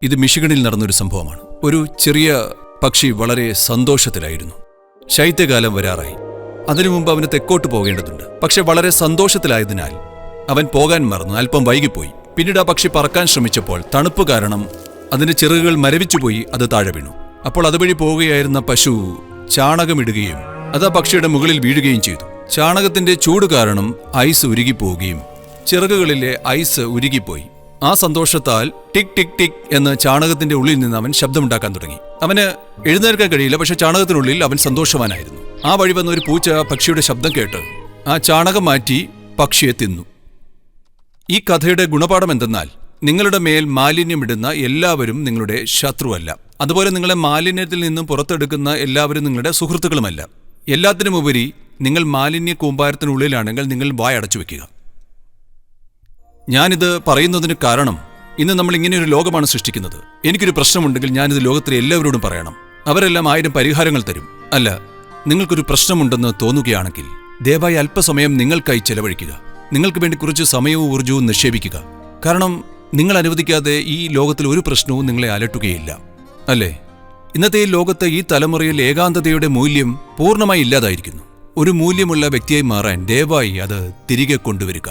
ഇത് മിഷിഗണിൽ നടന്നൊരു സംഭവമാണ്. ഒരു ചെറിയ പക്ഷി വളരെ സന്തോഷത്തിലായിരുന്നു. ശൈത്യകാലം വരാറായി. അതിനു മുമ്പ് അവന് തെക്കോട്ട് പോകേണ്ടതുണ്ട്. പക്ഷെ വളരെ സന്തോഷത്തിലായതിനാൽ അവൻ പോകാൻ മറന്നു, അല്പം വൈകിപ്പോയി. പിന്നീട് ആ പക്ഷി പറക്കാൻ ശ്രമിച്ചപ്പോൾ തണുപ്പ് കാരണം അതിന്റെ ചിറകുകൾ മരവിച്ചുപോയി, അത് താഴെ വീണു. അപ്പോൾ അതുവഴി പോവുകയായിരുന്ന പശു ചാണകമിടുകയും അത് ആ പക്ഷിയുടെ മുകളിൽ വീഴുകയും ചെയ്തു. ചാണകത്തിന്റെ ചൂട് കാരണം ഐസ് ഉരുകിപ്പോവുകയും ചിറകുകളിലെ ഐസ് ഉരുകിപ്പോയി. ആ സന്തോഷത്താൽ ടിക് ടിക് ടിക് എന്ന് ചാണകത്തിന്റെ ഉള്ളിൽ നിന്ന് അവൻ ശബ്ദമുണ്ടാക്കാൻ തുടങ്ങി. അവന് എഴുന്നേൽക്കാൻ കഴിയില്ല, പക്ഷെ ചാണകത്തിനുള്ളിൽ അവൻ സന്തോഷവാനായിരുന്നു. ആ വഴി വന്ന ഒരു പൂച്ച പക്ഷിയുടെ ശബ്ദം കേട്ട് ആ ചാണകം മാറ്റി പക്ഷിയെ തിന്നു. ഈ കഥയുടെ ഗുണപാഠം എന്തെന്നാൽ, നിങ്ങളുടെ മേൽ മാലിന്യമിടുന്ന എല്ലാവരും നിങ്ങളുടെ ശത്രുവല്ല. അതുപോലെ നിങ്ങളെ മാലിന്യത്തിൽ നിന്നും പുറത്തെടുക്കുന്ന എല്ലാവരും നിങ്ങളുടെ സുഹൃത്തുക്കളുമല്ല. എല്ലാത്തിനുമുപരി നിങ്ങൾ മാലിന്യ കൂമ്പാരത്തിനുള്ളിലാണെങ്കിൽ നിങ്ങൾ വായടച്ചു വെക്കുക. ഞാനിത് പറയുന്നതിന് കാരണം, ഇന്ന് നമ്മൾ ഇങ്ങനെയൊരു ലോകമാണ് സൃഷ്ടിക്കുന്നത്. എനിക്കൊരു പ്രശ്നമുണ്ടെങ്കിൽ ഞാനിത് ലോകത്തിലെ എല്ലാവരോടും പറയണം. അവരെല്ലാം 1000 പരിഹാരങ്ങൾ തരും. അല്ല, നിങ്ങൾക്കൊരു പ്രശ്നമുണ്ടെന്ന് തോന്നുകയാണെങ്കിൽ ദയവായി അല്പസമയം നിങ്ങൾക്കായി ചെലവഴിക്കുക. നിങ്ങൾക്ക് വേണ്ടി കുറച്ച് സമയവും ഊർജവും നിക്ഷേപിക്കുക. കാരണം നിങ്ങൾ അനുവദിക്കാതെ ഈ ലോകത്തിൽ ഒരു പ്രശ്നവും നിങ്ങളെ അലട്ടുകയില്ല, അല്ലേ? ഇന്നത്തെ ഈ ലോകത്ത്, ഈ തലമുറയിൽ ഏകാന്തതയുടെ മൂല്യം പൂർണ്ണമായി ഇല്ലാതായിരിക്കുന്നു. ഒരു മൂല്യമുള്ള വ്യക്തിയായി മാറാൻ ദയവായി അത് തിരികെ കൊണ്ടുവരിക.